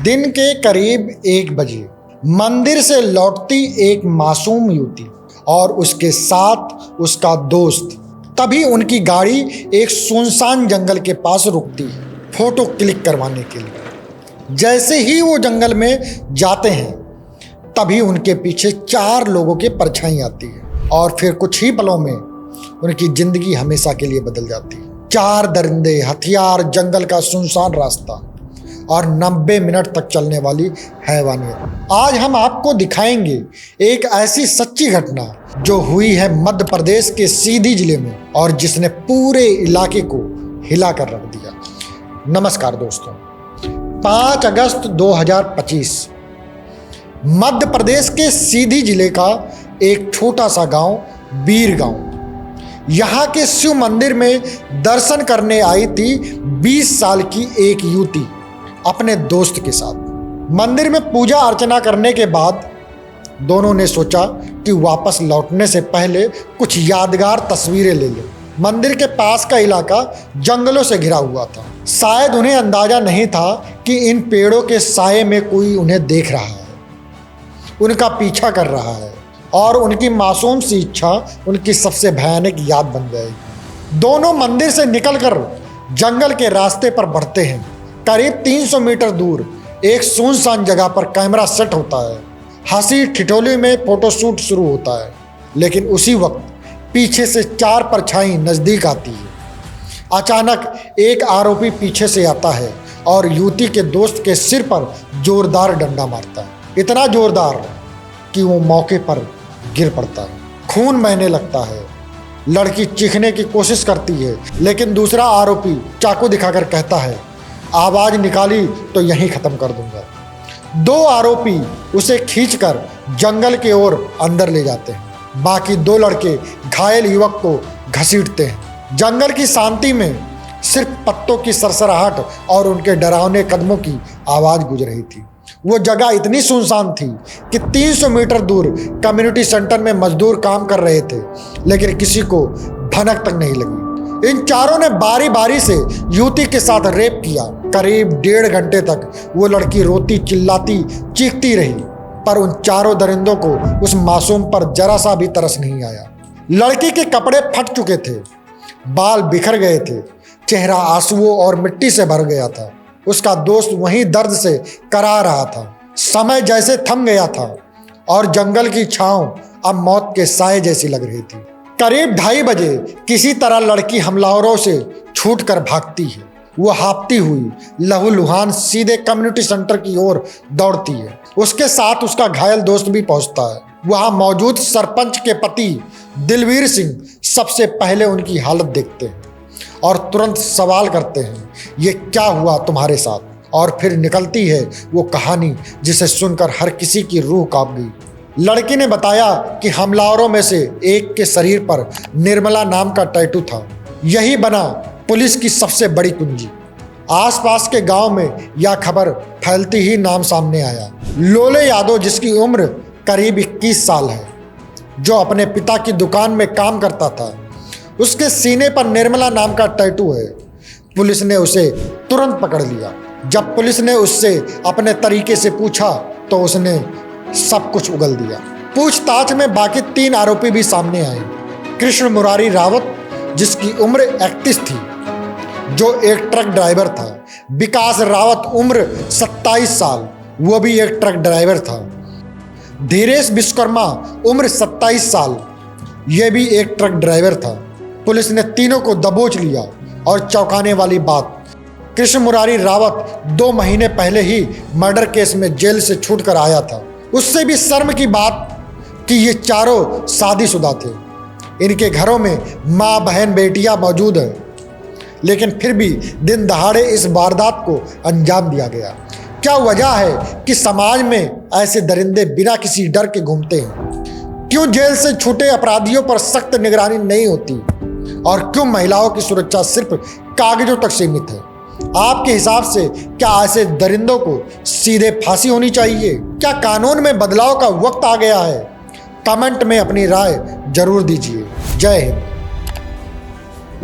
दिन के करीब 1 बजे मंदिर से लौटती एक मासूम युवती और उसके साथ उसका दोस्त। तभी उनकी गाड़ी एक सुनसान जंगल के पास रुकती है फोटो क्लिक करवाने के लिए। जैसे ही वो जंगल में जाते हैं तभी उनके पीछे 4 लोगों की परछाई आती है और फिर कुछ ही पलों में उनकी जिंदगी हमेशा के लिए बदल जाती है। 4 दरिंदे, हथियार, जंगल का सुनसान रास्ता और 90 मिनट तक चलने वाली हैवानियत। आज हम आपको दिखाएंगे एक ऐसी सच्ची घटना जो हुई है मध्य प्रदेश के सीधी जिले में और जिसने पूरे इलाके को हिला कर रख दिया। नमस्कार दोस्तों, 5 अगस्त 2025 मध्य प्रदेश के सीधी जिले का एक छोटा सा गांव बीर गांव। यहाँ के शिव मंदिर में दर्शन करने आई थी 20 साल की एक युवती अपने दोस्त के साथ। मंदिर में पूजा अर्चना करने के बाद दोनों ने सोचा कि वापस लौटने से पहले कुछ यादगार तस्वीरें ले लें। मंदिर के पास का इलाका जंगलों से घिरा हुआ था। शायद उन्हें अंदाजा नहीं था कि इन पेड़ों के साये में कोई उन्हें देख रहा है, उनका पीछा कर रहा है और उनकी मासूम सी इच्छा उनकी सबसे भयानक याद बन जाएगी। दोनों मंदिर से निकलकर जंगल के रास्ते पर बढ़ते हैं। करीब 300 मीटर दूर एक सुनसान जगह पर कैमरा सेट होता है। हंसी ठिठोली में फोटोशूट शुरू होता है, लेकिन उसी वक्त पीछे से 4 परछाई नज़दीक आती है। अचानक एक आरोपी पीछे से आता है और युवती के दोस्त के सिर पर जोरदार डंडा मारता है, इतना जोरदार कि वो मौके पर गिर पड़ता है। खून बहने लगता है। लड़की चीखने की कोशिश करती है, लेकिन दूसरा आरोपी चाकू दिखाकर कहता है, आवाज़ निकाली तो यहीं ख़त्म कर दूंगा। 2 आरोपी उसे खींचकर जंगल की ओर अंदर ले जाते हैं। बाकी 2 लड़के घायल युवक को घसीटते हैं। जंगल की शांति में सिर्फ पत्तों की सरसराहट और उनके डरावने कदमों की आवाज़ गूंज रही थी। वो जगह इतनी सुनसान थी कि 300 मीटर दूर कम्युनिटी सेंटर में मजदूर काम कर रहे थे, लेकिन किसी को भनक तक नहीं लगी। इन चारों ने बारी बारी से युवती के साथ रेप किया। करीब 1.5 घंटे तक वो लड़की रोती चिल्लाती चीखती रही, पर उन 4 दरिंदों को उस मासूम पर जरा सा भी तरस नहीं आया। लड़की के कपड़े फट चुके थे, बाल बिखर गए थे, चेहरा आंसुओं और मिट्टी से भर गया था। उसका दोस्त वहीं दर्द से करा रहा था। समय जैसे थम गया था और जंगल की छांव अब मौत के साए जैसी लग रही थी। करीब 2:30 बजे किसी तरह लड़की हमलावरों से छूटकर भागती है। वो हाँफती हुई लहूलुहान सीधे कम्युनिटी सेंटर की ओर दौड़ती है। उसके साथ उसका घायल दोस्त भी पहुंचता है। वहां मौजूद सरपंच के पति दिलवीर सिंह सबसे पहले उनकी हालत देखते हैं और तुरंत सवाल करते हैं, ये क्या हुआ तुम्हारे साथ? और फिर निकलती है वो कहानी जिसे सुनकर हर किसी की रूह कांप गई। लड़की ने बताया कि हमलावरों में से एक के शरीर पर निर्मला नाम का टैटू था। यही बना पुलिस की सबसे बड़ी कुंजी। आसपास के गांव में यह खबर फैलती ही नाम सामने आया। लोले यादव, जिसकी उम्र करीब 21 साल है, जो अपने पिता की दुकान में काम करता था, उसके सीने पर निर्मला नाम का टैटू है। पुलिस ने उसे तुरंत पकड़ लिया। जब पुलिस ने उससे अपने तरीके से पूछा तो उसने सब कुछ उगल दिया। पूछताछ में बाकी 3 आरोपी भी सामने आए। कृष्ण मुरारी रावत, जिसकी उम्र 31 थी, जो एक ट्रक ड्राइवर था। विकास रावत, उम्र 27 साल, वो भी एक ट्रक ड्राइवर था। धीरेश विश्वकर्मा, उम्र 27 साल, ये भी एक ट्रक ड्राइवर था। पुलिस ने तीनों को दबोच लिया और चौंकाने वाली बात, कृष्ण मुरारी रावत 2 महीने पहले ही मर्डर केस में जेल से छूटकर आया था। उससे भी शर्म की बात कि ये चारों शादीशुदा थे। इनके घरों में माँ, बहन, बेटियां मौजूद हैं, लेकिन फिर भी दिन दहाड़े इस वारदात को अंजाम दिया गया। क्या वजह है कि समाज में ऐसे दरिंदे बिना किसी डर के घूमते हैं? क्यों जेल से छूटे अपराधियों पर सख्त निगरानी नहीं होती? और क्यों महिलाओं की सुरक्षा सिर्फ कागजों तक सीमित है? आपके हिसाब से क्या ऐसे दरिंदों को सीधे फांसी होनी चाहिए? क्या कानून में बदलाव का वक्त आ गया है? कमेंट में अपनी राय जरूर दीजिए। जय हिंद।